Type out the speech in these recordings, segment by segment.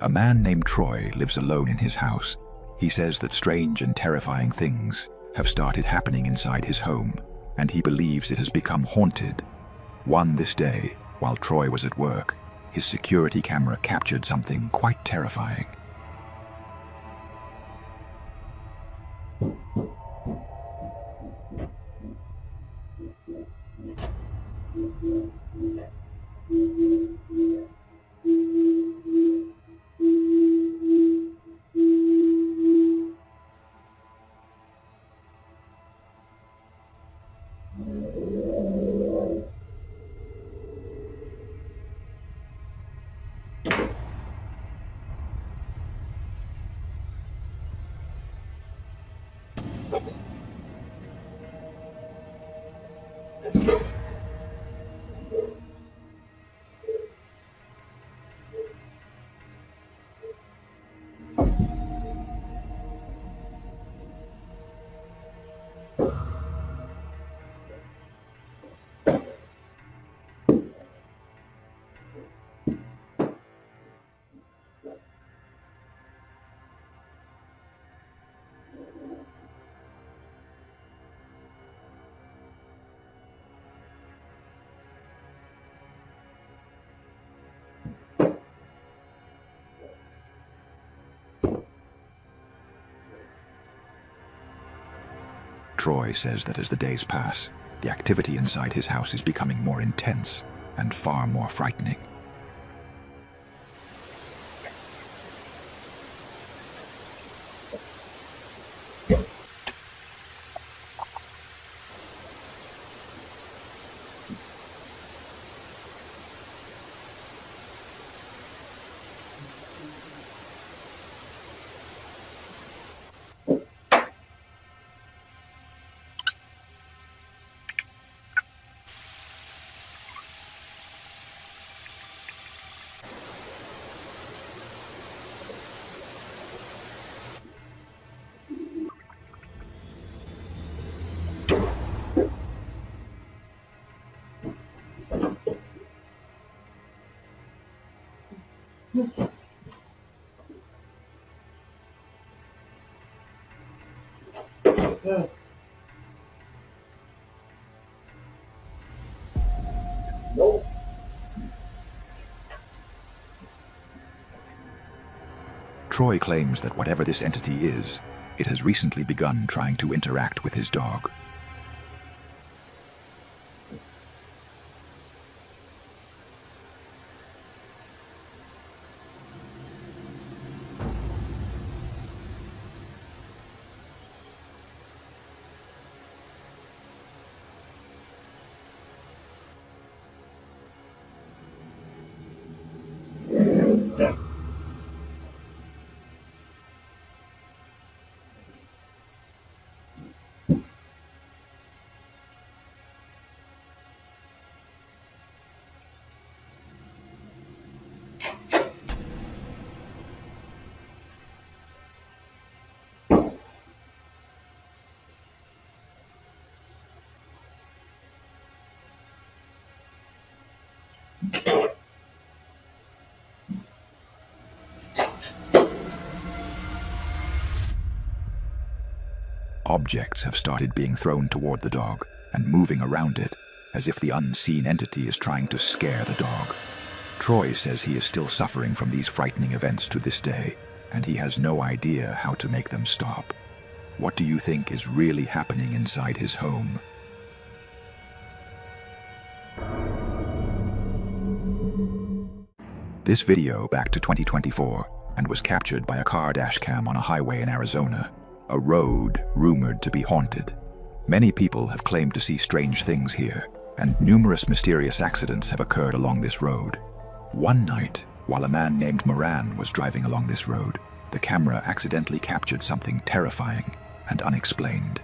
A man named Troy lives alone in his house. He says that strange and terrifying things have started happening inside his home, and he believes it has become haunted. This day, while Troy was at work, his security camera captured something quite terrifying. Troy says that as the days pass, the activity inside his house is becoming more intense and far more frightening. Troy claims that whatever this entity is, it has recently begun trying to interact with his dog. Objects have started being thrown toward the dog and moving around it, as if the unseen entity is trying to scare the dog. Troy says he is still suffering from these frightening events to this day, and he has no idea how to make them stop. What do you think is really happening inside his home? This video back to 2024 and was captured by a car dashcam on a highway in Arizona, a road rumored to be haunted. Many people have claimed to see strange things here, and numerous mysterious accidents have occurred along this road. One night, while a man named Moran was driving along this road, the camera accidentally captured something terrifying and unexplained.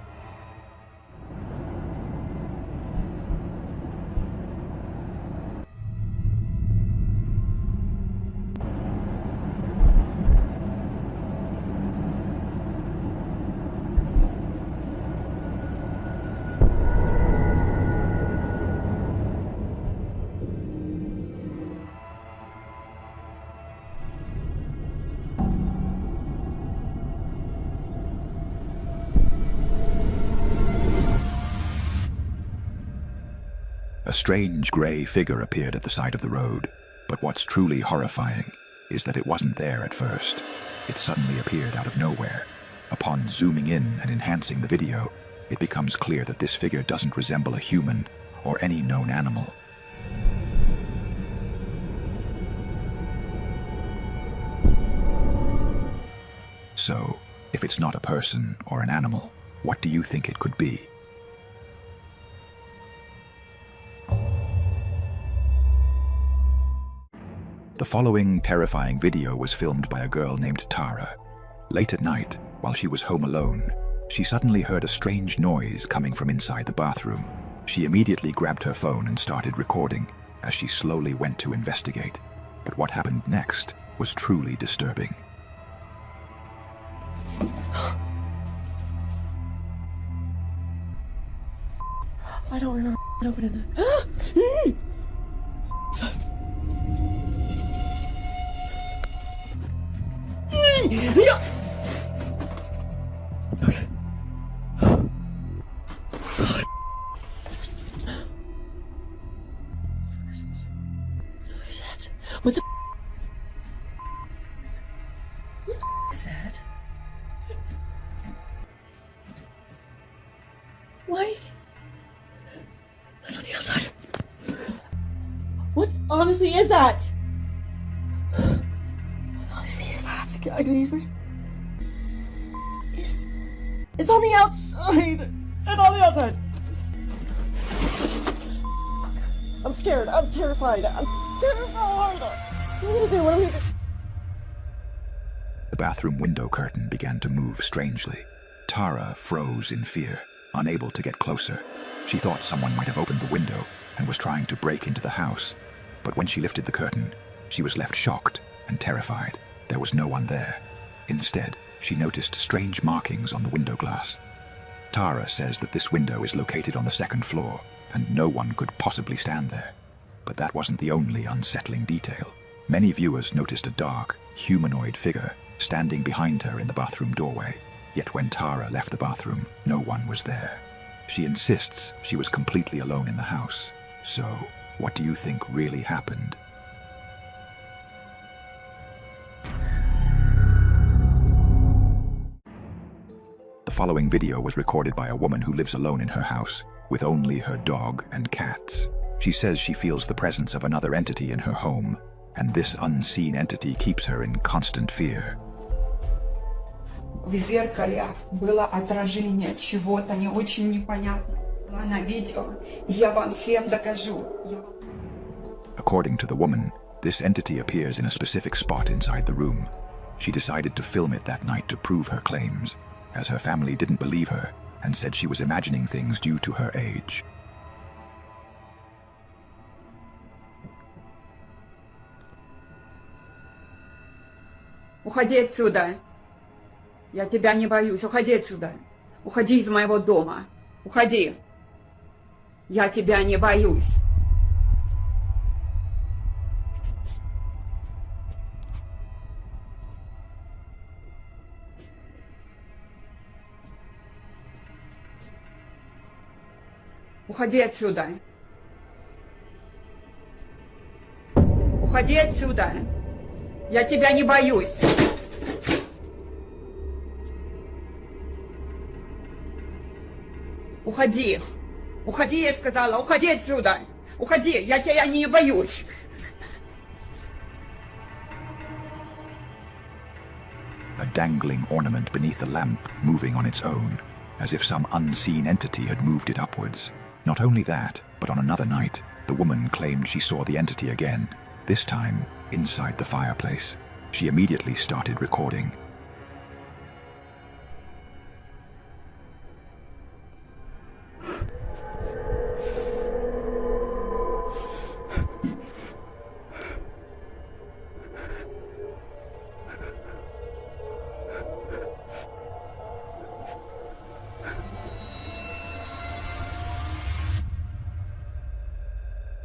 strange grey figure appeared at the side of the road, but what's truly horrifying is that it wasn't there at first. It suddenly appeared out of nowhere. Upon zooming in and enhancing the video, it becomes clear that this figure doesn't resemble a human or any known animal. So, if it's not a person or an animal, what do you think it could be? The following terrifying video was filmed by a girl named Tara. Late at night, while she was home alone, she suddenly heard a strange noise coming from inside the bathroom. She immediately grabbed her phone and started recording as she slowly went to investigate. But what happened next was truly disturbing. I don't remember opening that. Yeah. Okay. What is that? What the is that? Why? That's on the outside. What honestly is that? I can use this. It's on the outside. It's on the outside. I'm scared. I'm terrified. I'm terrified. What are we gonna do? What are we gonna do? The bathroom window curtain began to move strangely. Tara froze in fear, unable to get closer. She thought someone might have opened the window and was trying to break into the house. But when she lifted the curtain, she was left shocked and terrified. There was no one there. Instead, she noticed strange markings on the window glass. Tara says that this window is located on the second floor, and no one could possibly stand there. But that wasn't the only unsettling detail. Many viewers noticed a dark, humanoid figure standing behind her in the bathroom doorway. Yet when Tara left the bathroom, no one was there. She insists she was completely alone in the house. So, what do you think really happened? The following video was recorded by a woman who lives alone in her house, with only her dog and cats. She says she feels the presence of another entity in her home, and this unseen entity keeps her in constant fear. В зеркале было отражение чего-то не очень непонятного. На видео, я вам всем докажу. According to the woman, this entity appears in a specific spot inside the room. She decided to film it that night to prove her claims, as her family didn't believe her and said she was imagining things due to her age. Уходи отсюда. Я тебя не боюсь. Уходи отсюда. Уходи из моего дома. Уходи. Я тебя не боюсь. Уходи отсюда. Уходи отсюда. Я тебя не боюсь. Уходи. Уходи, я сказала. Уходи отсюда. Уходи. Я тебя не боюсь. A dangling ornament beneath the lamp moving on its own, as if some unseen entity had moved it upwards. Not only that, but on another night, the woman claimed she saw the entity again, this time inside the fireplace. She immediately started recording.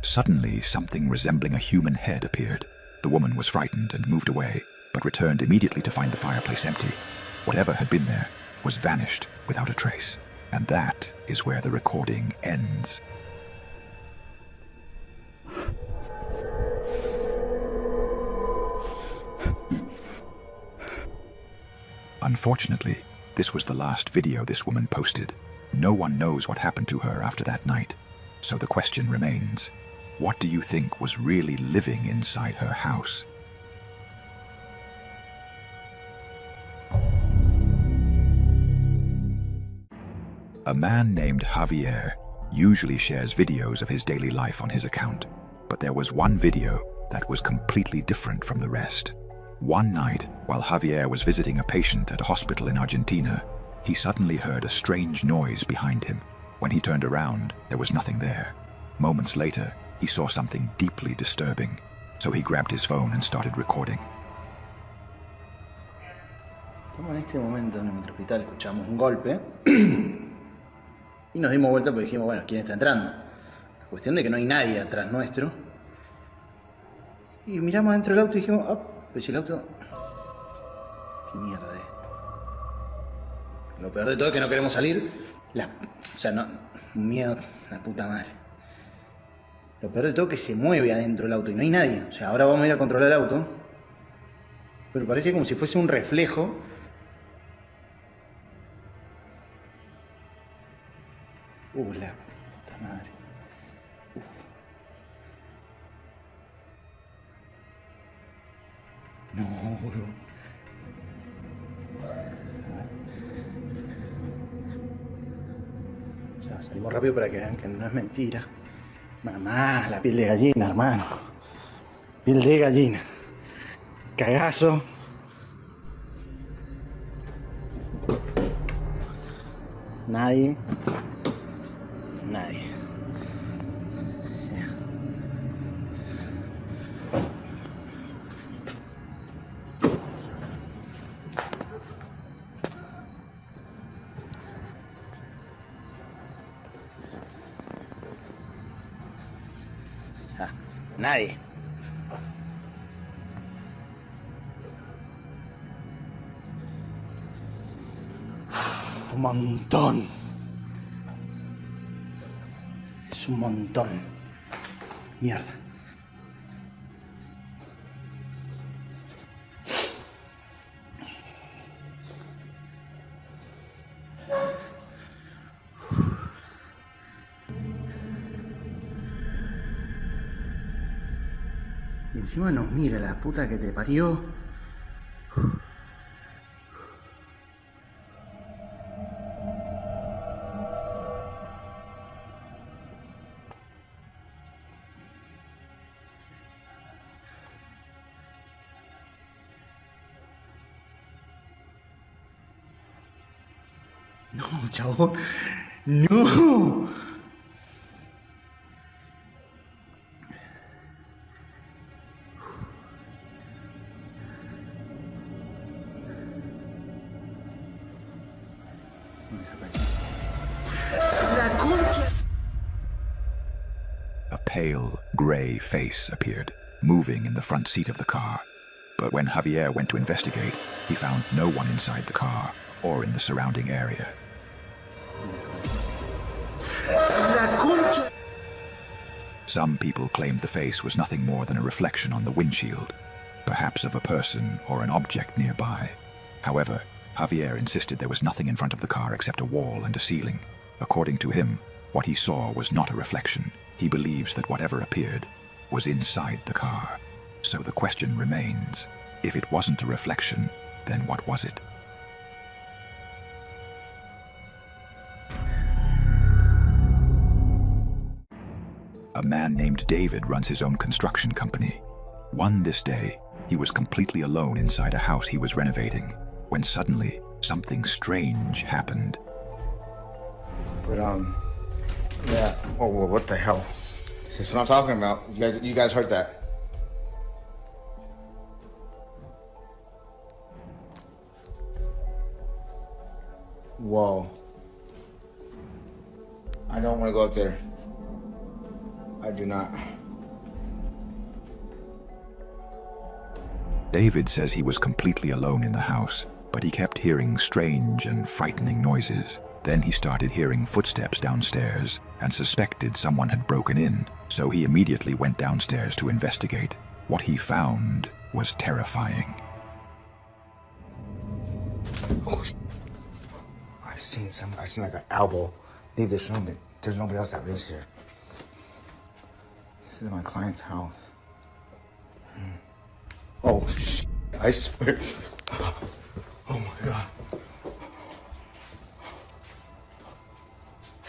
Suddenly, something resembling a human head appeared. The woman was frightened and moved away, but returned immediately to find the fireplace empty. Whatever had been there was vanished without a trace. And that is where the recording ends. Unfortunately, this was the last video this woman posted. No one knows what happened to her after that night. So the question remains, what do you think was really living inside her house? A man named Javier usually shares videos of his daily life on his account, but there was one video that was completely different from the rest. One night, while Javier was visiting a patient at a hospital in Argentina, he suddenly heard a strange noise behind him. When he turned around, there was nothing there. Moments later, he saw something deeply disturbing, so he grabbed his phone and started recording. Estamos en este momento en el microhospital, escuchamos un golpe y nos dimos vuelta porque dijimos, bueno, ¿quién está entrando? La cuestión de que no hay nadie atrás nuestro. Y miramos dentro del auto y dijimos, pues si el auto... ¿Qué mierda es? Lo peor de todo es que no queremos salir. O sea, no... Un miedo, la puta madre. Lo peor de todo es que se mueve adentro del auto y no hay nadie. O sea, ahora vamos a ir a controlar el auto. Pero parece como si fuese un reflejo. La puta madre. No, boludo. Ya, salimos rápido para que vean que no es mentira. Mamá, la piel de gallina, hermano. Piel de gallina. Cagazo. Nadie. Nadie. Nadie. Un montón. Es un montón. Mierda. Y encima nos mira la puta que te parió. No, chabón. No. A pale, gray face appeared, moving in the front seat of the car. But when Javier went to investigate, he found no one inside the car or in the surrounding area. Some people claimed the face was nothing more than a reflection on the windshield, perhaps of a person or an object nearby. However, Javier insisted there was nothing in front of the car except a wall and a ceiling. According to him, what he saw was not a reflection. He believes that whatever appeared was inside the car. So the question remains, if it wasn't a reflection, then what was it? A man named David runs his own construction company. This day, he was completely alone inside a house he was renovating, when suddenly, something strange happened. But, yeah, whoa, what the hell? This is what I'm talking about. You guys heard that. Whoa. I don't want to go up there. I do not. David says he was completely alone in the house, but he kept hearing strange and frightening noises. Then he started hearing footsteps downstairs and suspected someone had broken in, so he immediately went downstairs to investigate. What he found was terrifying. Oh, I seen like an elbow leave this room, and there's nobody else that lives here. This is my client's house. Oh, I swear. Oh my God.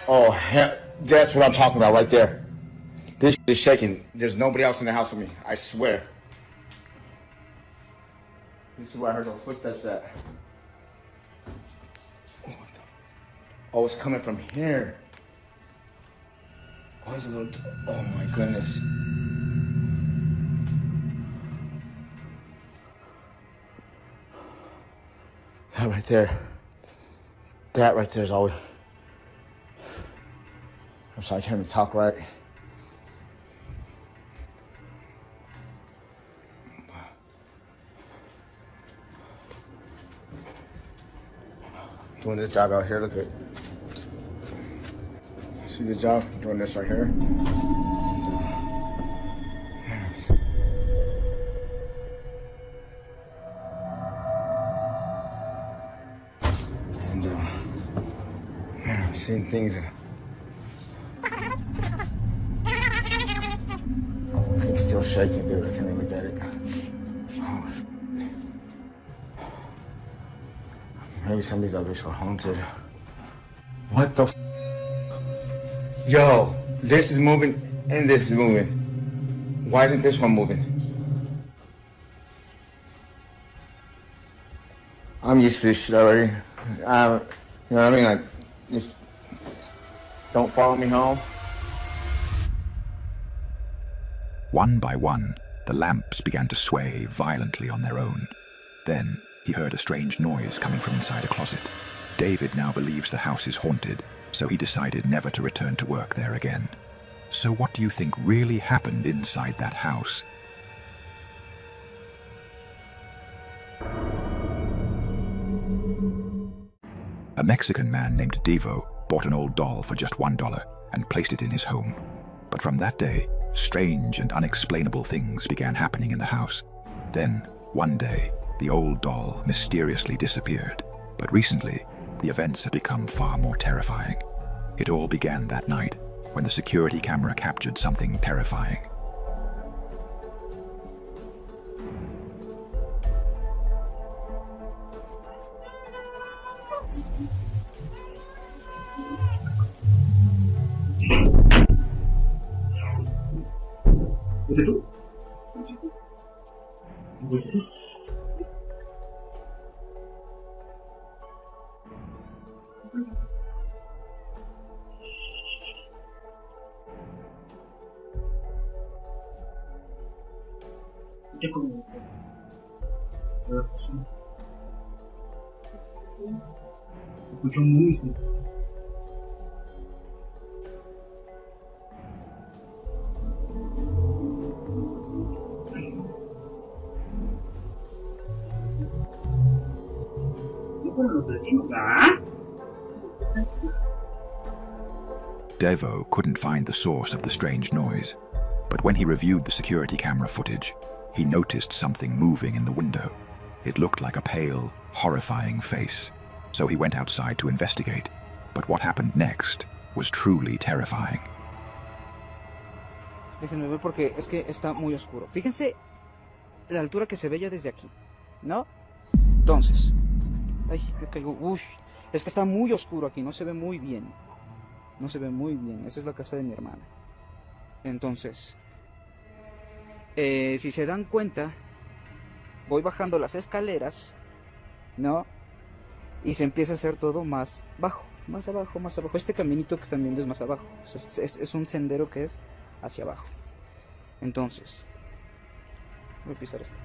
Oh, hell, that's what I'm talking about right there. This is shaking. There's nobody else in the house with me. I swear. This is where I heard those footsteps at. Oh, it's coming from here. Oh, it's a little. Oh my goodness. That right there. That right there is always. I'm sorry, I can't even talk right. Doing this job out here, look at. See the job? Doing this right here. And man, I'm seeing things. It's still shaking, dude. I can't even look at it. Oh, maybe some of these others are haunted. What the? Yo, this is moving and this is moving. Why isn't this one moving? I'm used to this shit already. You know what I mean? Like, if don't follow me home. One by one, the lamps began to sway violently on their own. Then he heard a strange noise coming from inside a closet. David now believes the house is haunted, so he decided never to return to work there again. So what do you think really happened inside that house? A Mexican man named Devo bought an old doll for just $1 and placed it in his home. But from that day, strange and unexplainable things began happening in the house. Then, one day, the old doll mysteriously disappeared. But recently, the events have become far more terrifying. It all began that night when the security camera captured something terrifying. Escucho música. Devo couldn't find the source of the strange noise, but when he reviewed the security camera footage, he noticed something moving in the window. It looked like a pale, horrifying face, so he went outside to investigate. But what happened next was truly terrifying. Déjenme ver porque es que está muy oscuro. Fíjense la altura que se ve ya desde aquí, ¿no? Entonces, ay, me caigo. Ush, es que está muy oscuro aquí, no se ve muy bien. No se ve muy bien. Esa es la casa de mi hermana. Entonces, si se dan cuenta, voy bajando las escaleras, ¿no? Y se empieza a hacer todo más bajo, más abajo, más abajo. Este caminito que están viendo es más abajo. Es un sendero que es hacia abajo. Entonces, voy a pisar esto.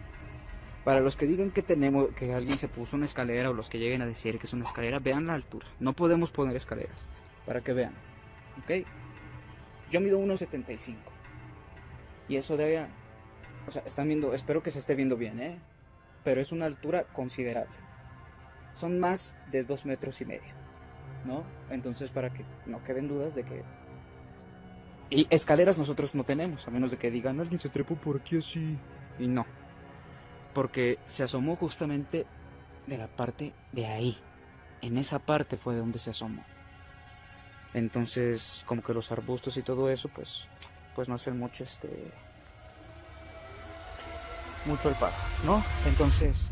Para los que digan que alguien se puso una escalera, o los que lleguen a decir que es una escalera, vean la altura. No podemos poner escaleras, para que vean, ¿ok? Yo mido 1.75. Y eso debe... O sea, están viendo... Espero que se esté viendo bien, ¿eh? Pero es una altura considerable. Son más de 2,5 metros, ¿no? Entonces, para que no queden dudas de que... Y escaleras nosotros no tenemos, a menos de que digan, alguien se trepó por aquí así. Y no. Porque se asomó justamente de la parte de ahí. En esa parte fue donde se asomó. Entonces, como que los arbustos y todo eso, pues no hacen mucho mucho el paro, ¿no? Entonces,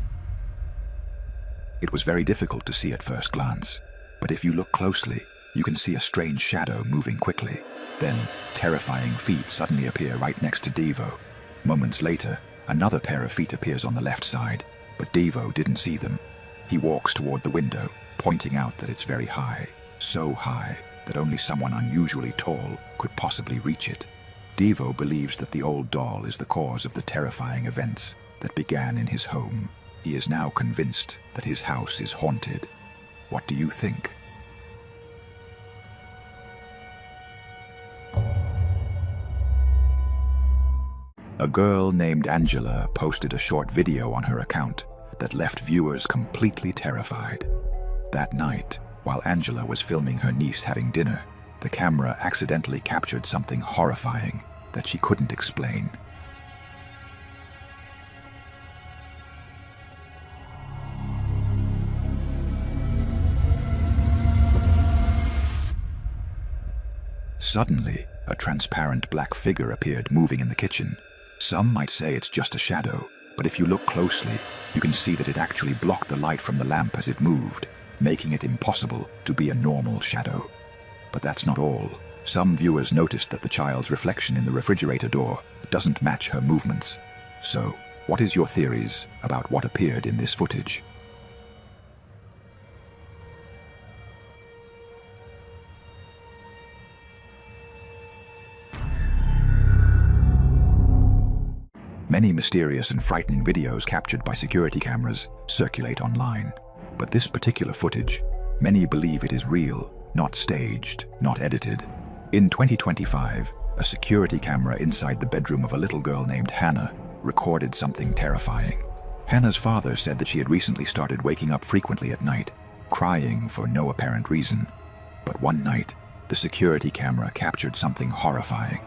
It was very difficult to see at first glance, but if you look closely, you can see a strange shadow moving quickly. Then, terrifying feet suddenly appear right next to Devo. Moments later, another pair of feet appears on the left side, but Devo didn't see them. He walks toward the window, pointing out that it's very high, so high that only someone unusually tall could possibly reach it. Devo believes that the old doll is the cause of the terrifying events that began in his home. He is now convinced that his house is haunted. What do you think? A girl named Angela posted a short video on her account that left viewers completely terrified. That night, while Angela was filming her niece having dinner, the camera accidentally captured something horrifying that she couldn't explain. Suddenly, a transparent black figure appeared moving in the kitchen. Some might say it's just a shadow, but if you look closely, you can see that it actually blocked the light from the lamp as it moved, making it impossible to be a normal shadow. But that's not all. Some viewers noticed that the child's reflection in the refrigerator door doesn't match her movements. So, what is your theories about what appeared in this footage? Many mysterious and frightening videos captured by security cameras circulate online. But this particular footage, many believe it is real, not staged, not edited. In 2025, a security camera inside the bedroom of a little girl named Hannah recorded something terrifying. Hannah's father said that she had recently started waking up frequently at night, crying for no apparent reason. But one night, the security camera captured something horrifying.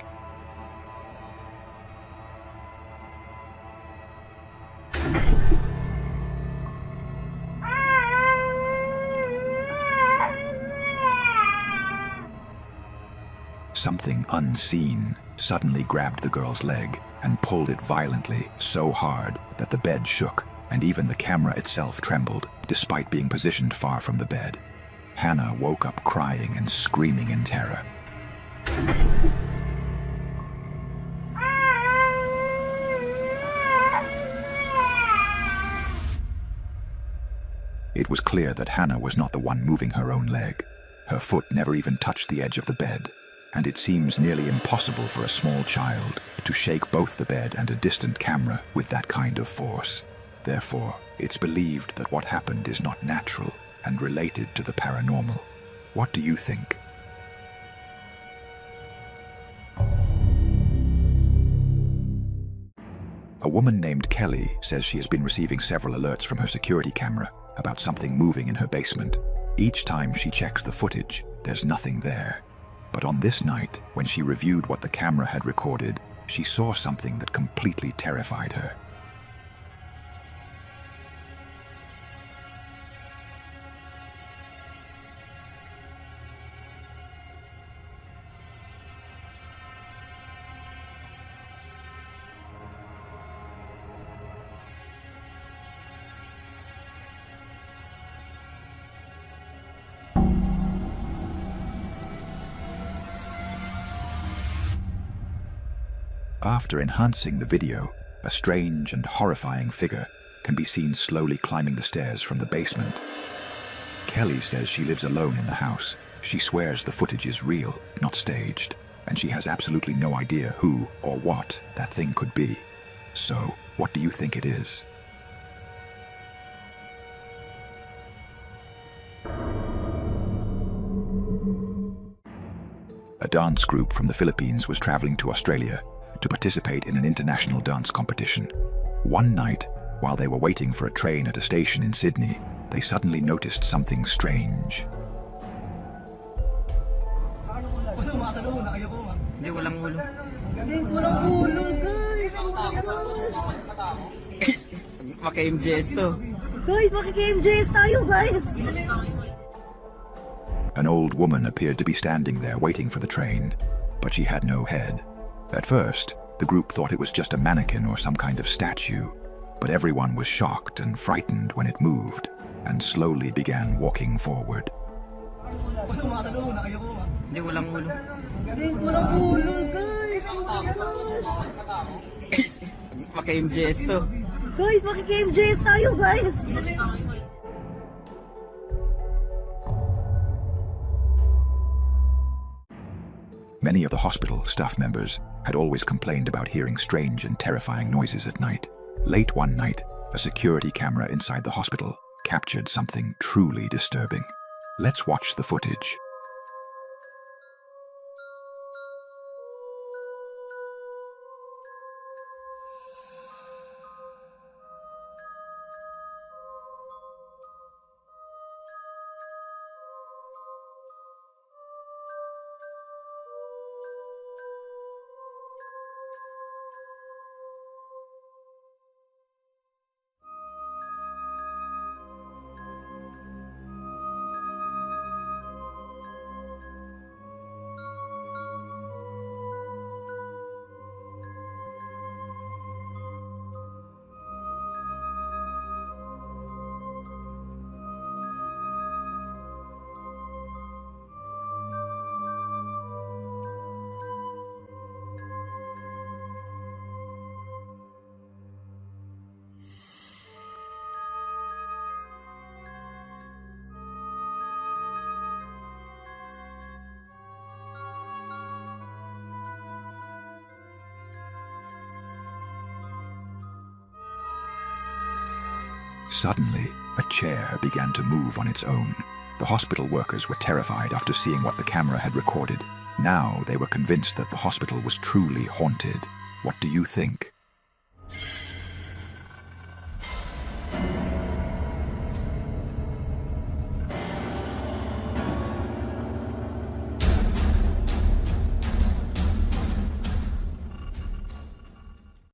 Something unseen suddenly grabbed the girl's leg and pulled it violently, so hard that the bed shook and even the camera itself trembled, despite being positioned far from the bed. Hannah woke up crying and screaming in terror. It was clear that Hannah was not the one moving her own leg. Her foot never even touched the edge of the bed, and it seems nearly impossible for a small child to shake both the bed and a distant camera with that kind of force. Therefore, it's believed that what happened is not natural and related to the paranormal. What do you think? A woman named Kelly says she has been receiving several alerts from her security camera about something moving in her basement. Each time she checks the footage, there's nothing there. But on this night, when she reviewed what the camera had recorded, she saw something that completely terrified her. After enhancing the video, a strange and horrifying figure can be seen slowly climbing the stairs from the basement. Kelly says she lives alone in the house. She swears the footage is real, not staged, and she has absolutely no idea who or what that thing could be. So, what do you think it is? A dance group from the Philippines was traveling to Australia to participate in an international dance competition. One night, while they were waiting for a train at a station in Sydney, they suddenly noticed something strange. Hindi, walang ulo. Maka-MJS to. Guys, maki-KMJS tayo, guys! An old woman appeared to be standing there waiting for the train, but she had no head. At first, the group thought it was just a mannequin or some kind of statue, but everyone was shocked and frightened when it moved and slowly began walking forward. Hindi, walang ulo. Guys, walang ulo, guys! Guys, maka-MJS to. Guys, maki-KMJS tayo, guys! Many of the hospital staff members had always complained about hearing strange and terrifying noises at night. Late one night, a security camera inside the hospital captured something truly disturbing. Let's watch the footage. Suddenly, a chair began to move on its own. The hospital workers were terrified after seeing what the camera had recorded. Now they were convinced that the hospital was truly haunted. What do you think?